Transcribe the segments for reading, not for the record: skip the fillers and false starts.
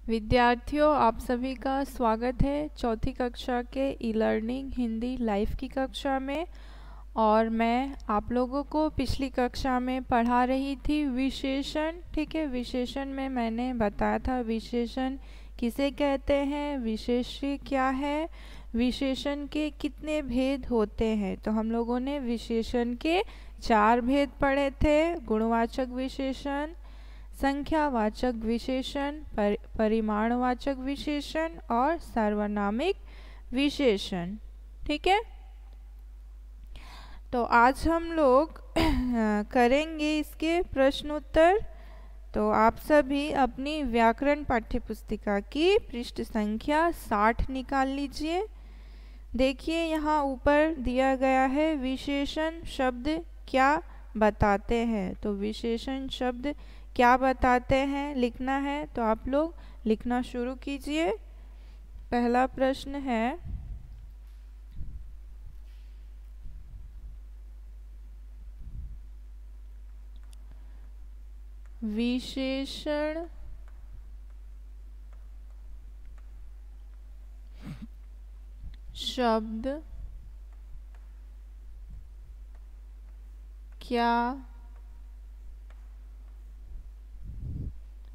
विद्यार्थियों, आप सभी का स्वागत है चौथी कक्षा के ई लर्निंग हिंदी लाइव की कक्षा में। और मैं आप लोगों को पिछली कक्षा में पढ़ा रही थी विशेषण। ठीक है, विशेषण में मैंने बताया था विशेषण किसे कहते हैं, विशेष्य क्या है, विशेषण के कितने भेद होते हैं। तो हम लोगों ने विशेषण के 4 भेद पढ़े थे: गुणवाचक विशेषण, संख्यावाचक विशेषण, परिमाणवाचक विशेषण और सार्वनामिक विशेषण। ठीक है, तो आज हम लोग करेंगे इसके प्रश्न उत्तर। तो आप सभी अपनी व्याकरण पाठ्यपुस्तिका की पृष्ठ संख्या 60 निकाल लीजिए। देखिए, यहाँ ऊपर दिया गया है विशेषण शब्द क्या बताते हैं। तो विशेषण शब्द क्या बताते हैं लिखना है, तो आप लोग लिखना शुरू कीजिए। पहला प्रश्न है, विशेषण शब्द क्या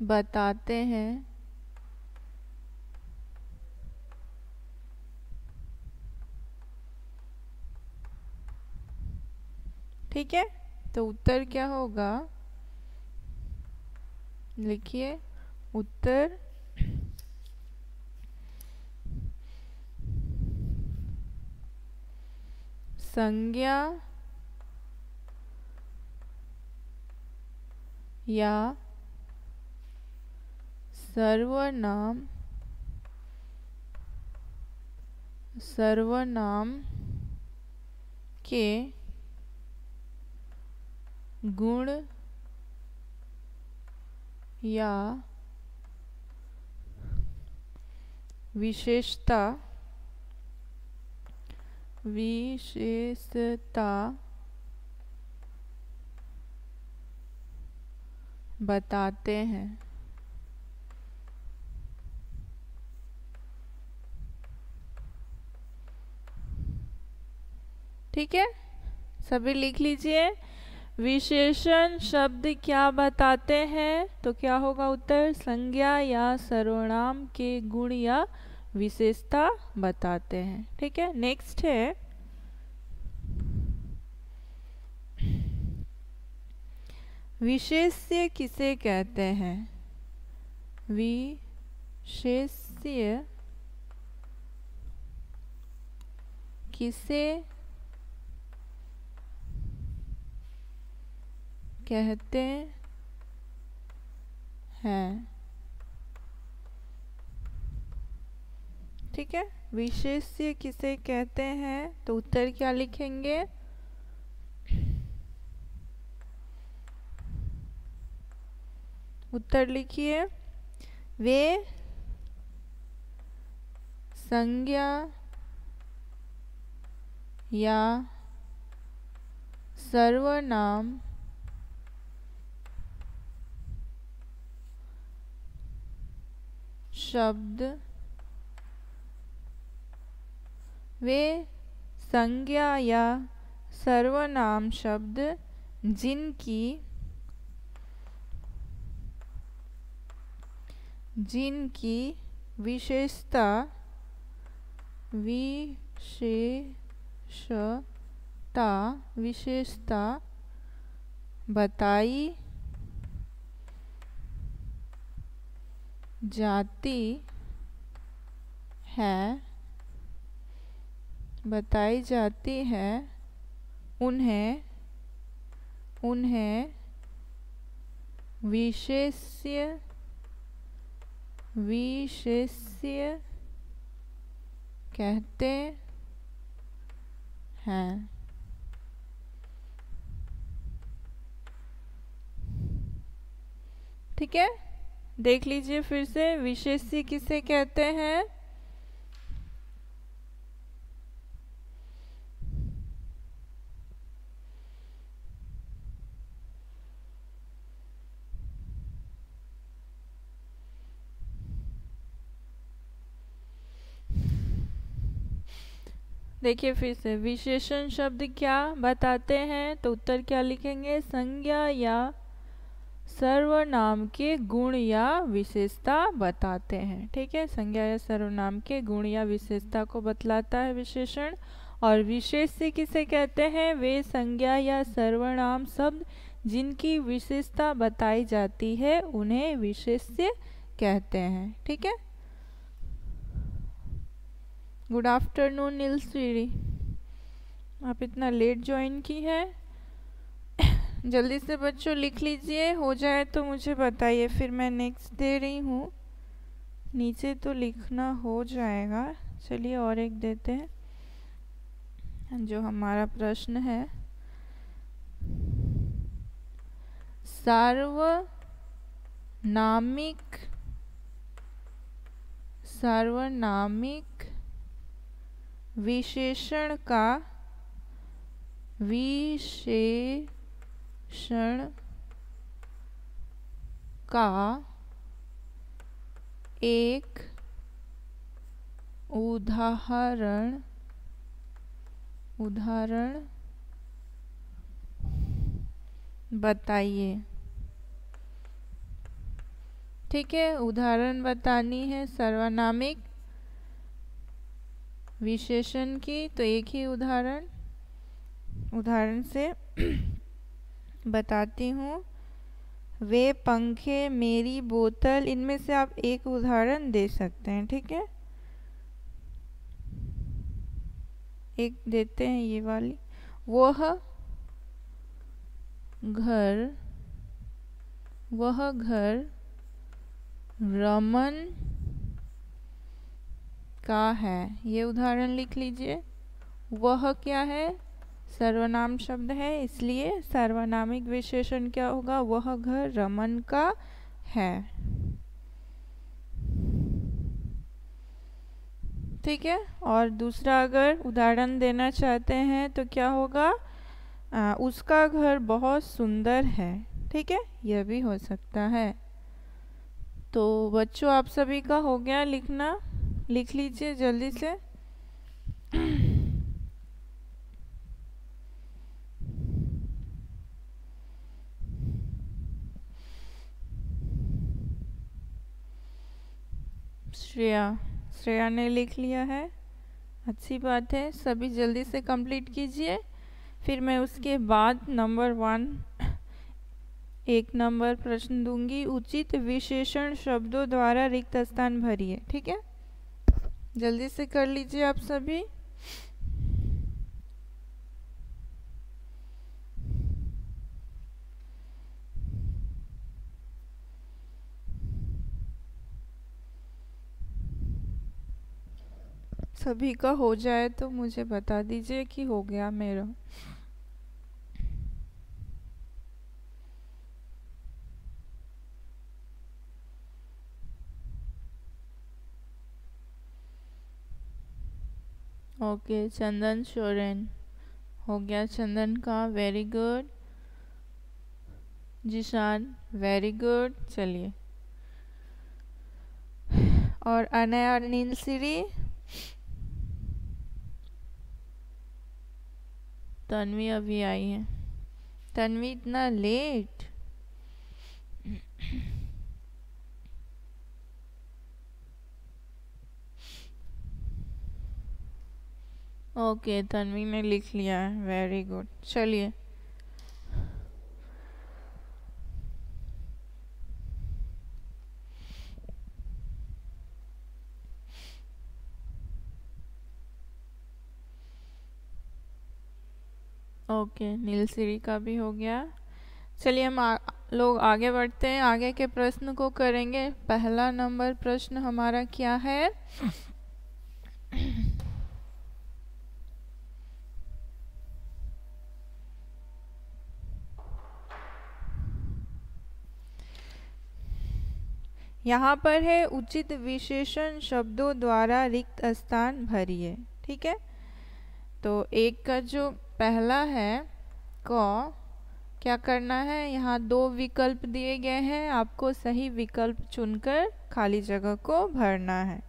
बताते हैं। ठीक है, तो उत्तर क्या होगा, लिखिए उत्तर संज्ञा या सर्वनाम के गुण या विशेषता बताते हैं। ठीक है, सभी लिख लीजिए। विशेषण शब्द क्या बताते हैं, तो क्या होगा उत्तर, संज्ञा या सर्वनाम के गुण या विशेषता बताते हैं। ठीक है, नेक्स्ट है विशेष्य किसे कहते हैं। विशेष्य किसे कहते हैं। ठीक है, विशेष्य किसे कहते हैं, तो उत्तर क्या लिखेंगे, उत्तर लिखिए, वे संज्ञा या सर्वनाम शब्द, वे संज्ञा या सर्वनाम शब्द जिनकी विशेषता बताई जाती है, उन्हें विशेष्य कहते हैं। ठीक है, देख लीजिए फिर से, विशेष्य किसे कहते हैं। देखिए फिर से, विशेषण शब्द क्या बताते हैं? तो उत्तर क्या लिखेंगे? संज्ञा या सर्वनाम के गुण या विशेषता बताते हैं। ठीक है, संज्ञा या सर्वनाम के गुण या विशेषता को बतलाता है विशेषण। और विशेष्य किसे कहते हैं? वे संज्ञा या सर्वनाम शब्द जिनकी विशेषता बताई जाती है उन्हें विशेष्य कहते हैं। ठीक है। गुड आफ्टरनून नीलश्री, आप इतना लेट ज्वाइन की है। जल्दी से बच्चों लिख लीजिए, हो जाए तो मुझे बताइए, फिर मैं नेक्स्ट दे रही हूँ। नीचे तो लिखना हो जाएगा। चलिए और एक देते हैं। जो हमारा प्रश्न है, सार्वनामिक विशेषण का एक उदाहरण बताइए। ठीक है, उदाहरण बतानी है सार्वनामिक विशेषण की, तो एक ही उदाहरण से बताती हूँ। वे पंखे, मेरी बोतल, इनमें से आप एक उदाहरण दे सकते हैं। ठीक है, एक देते हैं ये वाली। वह घर रमन का है। ये उदाहरण लिख लीजिए। वह क्या है? सर्वनाम शब्द है, इसलिए सार्वनामिक विशेषण क्या होगा? वह घर रमन का है। ठीक है, और दूसरा अगर उदाहरण देना चाहते हैं तो क्या होगा? उसका घर बहुत सुंदर है। ठीक है, यह भी हो सकता है। तो बच्चों आप सभी का हो गया लिखना, लिख लीजिए जल्दी से। श्रेया ने लिख लिया है, अच्छी बात है। सभी जल्दी से कंप्लीट कीजिए, फिर मैं उसके बाद नंबर 1 एक नंबर प्रश्न दूंगी। उचित विशेषण शब्दों द्वारा रिक्त स्थान भरिए। ठीक है, जल्दी से कर लीजिए आप सभी। सभी का हो जाए तो मुझे बता दीजिए कि हो गया मेरा। ओके, चंदन सोरेन हो गया चंदन का, very good. Zeeshan very good. चलिए, और अनया और नीलश्री, तन्वी अभी आई है। तन्वी इतना लेट? ओके, तन्वी ने लिख लिया है, वेरी गुड। चलिए, ओके, नीलश्री का भी हो गया। चलिए हम लोग आगे बढ़ते हैं, आगे के प्रश्न को करेंगे। पहला नंबर प्रश्न हमारा क्या है? यहाँ पर है उचित विशेषण शब्दों द्वारा रिक्त स्थान भरिए। ठीक है, तो एक का जो पहला है क, क्या करना है? यहाँ 2 विकल्प दिए गए हैं, आपको सही विकल्प चुनकर खाली जगह को भरना है।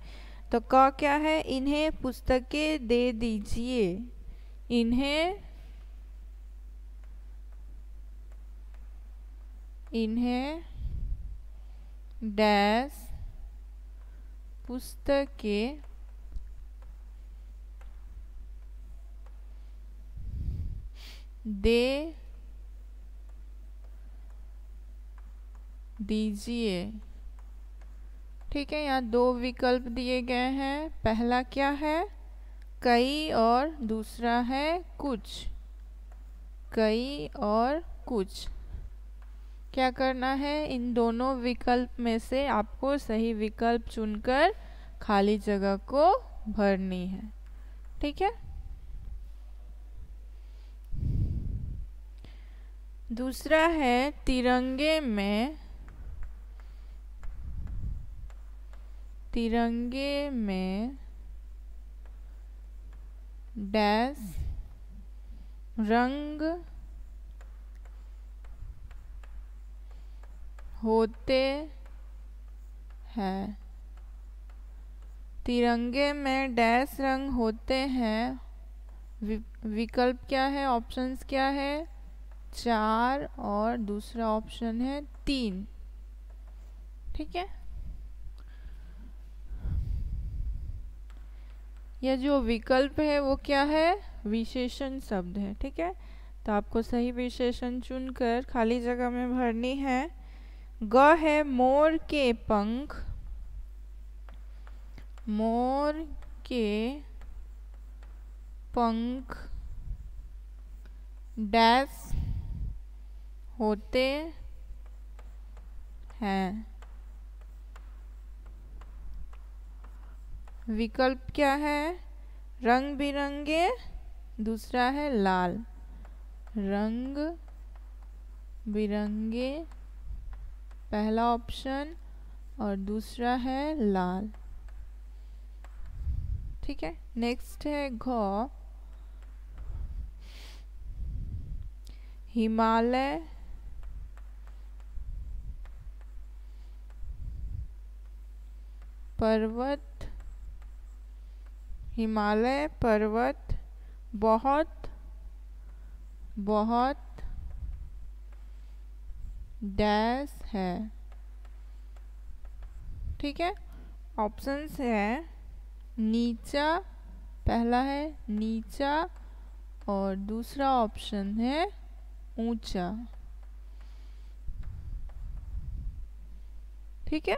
तो क क्या है, इन्हें पुस्तकें दे दीजिए। इन्हें डैश पुस्तकें दे दीजिए। ठीक है, यहाँ दो विकल्प दिए गए हैं। पहला क्या है, कई, और दूसरा है कुछ। कई और कुछ। क्या करना है, इन दोनों विकल्प में से आपको सही विकल्प चुनकर खाली जगह को भरनी है। ठीक है। दूसरा है तिरंगे में डैश रंग होते हैं। तिरंगे में डैश रंग होते हैं। विकल्प क्या है, ऑप्शंस क्या है, 4 और दूसरा ऑप्शन है 3। ठीक है। यह जो विकल्प है वो क्या है, विशेषण शब्द है। ठीक है, तो आपको सही विशेषण चुनकर खाली जगह में भरनी है। ग है मोर के पंख। मोर के पंख डैश होते हैं। विकल्प क्या है, रंग बिरंगे, दूसरा है लाल। रंग बिरंगे पहला ऑप्शन और दूसरा है लाल। ठीक है। नेक्स्ट है घ, हिमालय पर्वत। हिमालय पर्वत बहुत डैश है। ठीक है, ऑप्शंस है नीचा, पहला है नीचा और दूसरा ऑप्शन है ऊंचा। ठीक है।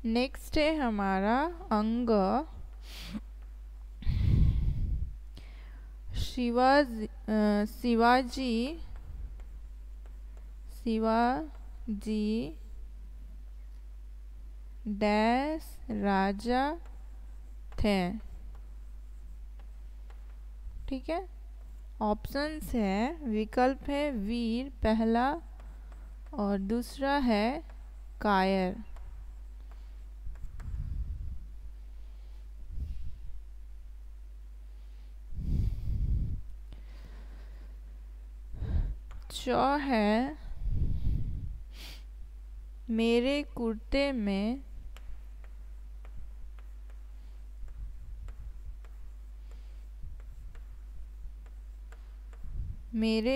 नेक्स्ट है हमारा अंग, शिवाजी डैश राजा थे। ठीक है, ऑप्शंस है, विकल्प है वीर पहला और दूसरा है कायर। च है मेरे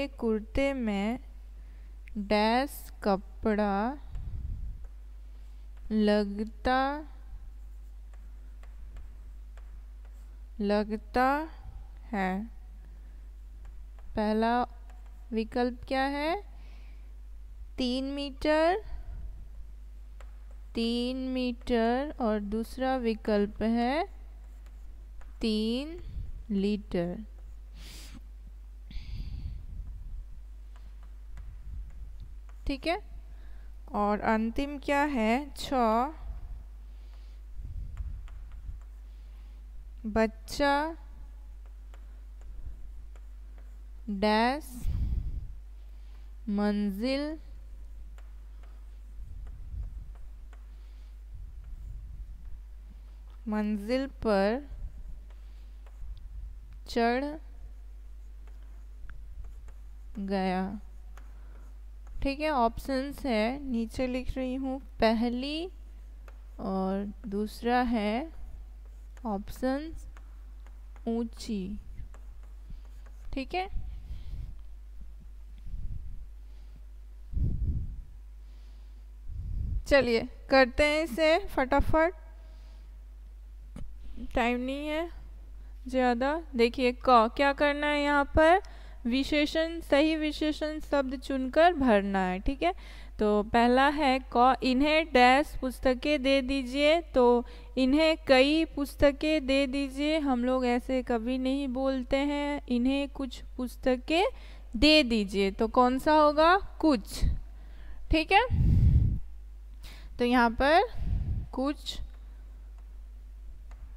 कुर्ते में डैश कपड़ा लगता है। पहला विकल्प क्या है, 3 मीटर और दूसरा विकल्प है 3 लीटर। ठीक है, और अंतिम क्या है, 6 बच्चा डैश मंजिल पर चढ़ गया। ठीक है, ऑप्शंस है नीचे लिख रही हूँ, पहली और दूसरा है ऑप्शन ऊंची। ठीक है, चलिए करते हैं इसे फटाफट, टाइम नहीं है ज़्यादा। देखिए क क्या करना है यहाँ पर, विशेषण, सही विशेषण शब्द चुनकर भरना है। ठीक है, तो पहला है क, इन्हें डैश पुस्तकें दे दीजिए। तो इन्हें कई पुस्तकें दे दीजिए, हम लोग ऐसे कभी नहीं बोलते हैं। इन्हें कुछ पुस्तकें दे दीजिए, तो कौन सा होगा, कुछ। ठीक है, तो यहाँ पर कुछ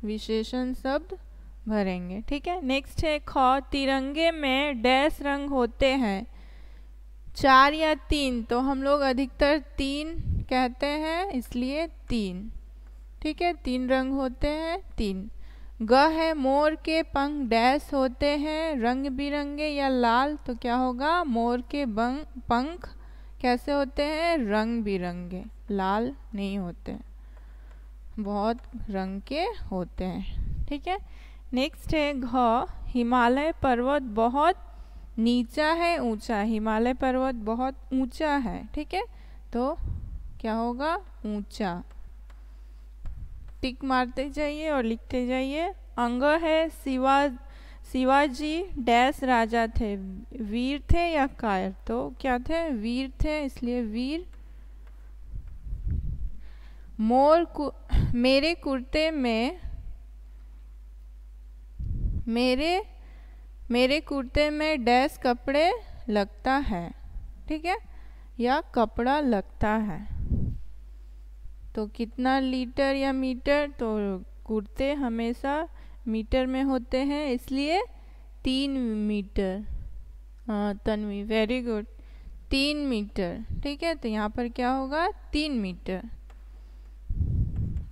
विशेषण शब्द भरेंगे। ठीक है, नेक्स्ट है ख, तिरंगे में डैश रंग होते हैं, 4 या 3। तो हम लोग अधिकतर 3 कहते हैं, इसलिए 3। ठीक है, 3 रंग होते हैं, 3। ग है, मोर के पंख डैश होते हैं, रंग बिरंगे या लाल। तो क्या होगा, मोर के पंख कैसे होते हैं, रंग बिरंगे, लाल नहीं होते, बहुत रंग के होते हैं। ठीक है, नेक्स्ट है घ, हिमालय पर्वत बहुत नीचा है, ऊंचा। हिमालय पर्वत बहुत ऊंचा है। ठीक है, तो क्या होगा, ऊंचा। टिक मारते जाइए और लिखते जाइए। अंग है, शिवाजी डैश राजा थे, वीर थे या कायर। तो क्या थे, वीर थे, इसलिए वीर। मेरे कुर्ते में, मेरे कुर्ते में डैश कपड़े लगता है। ठीक है, या कपड़ा लगता है। तो कितना लीटर या मीटर, तो कुर्ते हमेशा मीटर में होते हैं, इसलिए 3 मीटर। हाँ तन्वी, वेरी गुड, 3 मीटर। ठीक है, तो यहाँ पर क्या होगा, 3 मीटर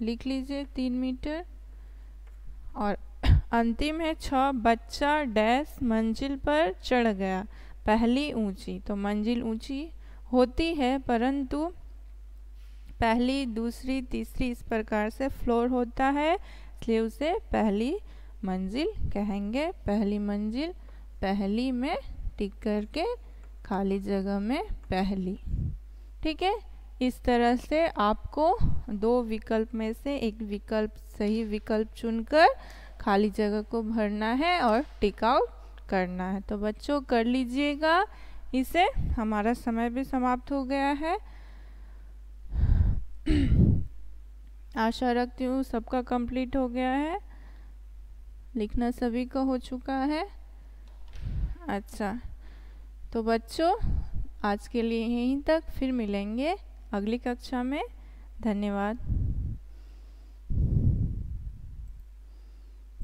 लिख लीजिए, 3 मीटर। और अंतिम है 6, बच्चा डैश मंजिल पर चढ़ गया, पहली ऊंची। तो मंजिल ऊंची होती है, परंतु पहली, दूसरी, तीसरी इस प्रकार से फ्लोर होता है, इसलिए उसे पहली मंजिल कहेंगे। पहली मंजिल, पहली में टिक करके खाली जगह में पहली। ठीक है, इस तरह से आपको 2 विकल्प में से एक विकल्प, सही विकल्प चुनकर खाली जगह को भरना है और टिक आउट करना है। तो बच्चों कर लीजिएगा इसे, हमारा समय भी समाप्त हो गया है। आशा रखती हूँ सबका कंप्लीट हो गया है, लिखना सभी का हो चुका है। अच्छा, तो बच्चों आज के लिए यहीं तक, फिर मिलेंगे अगली कक्षा में। धन्यवाद।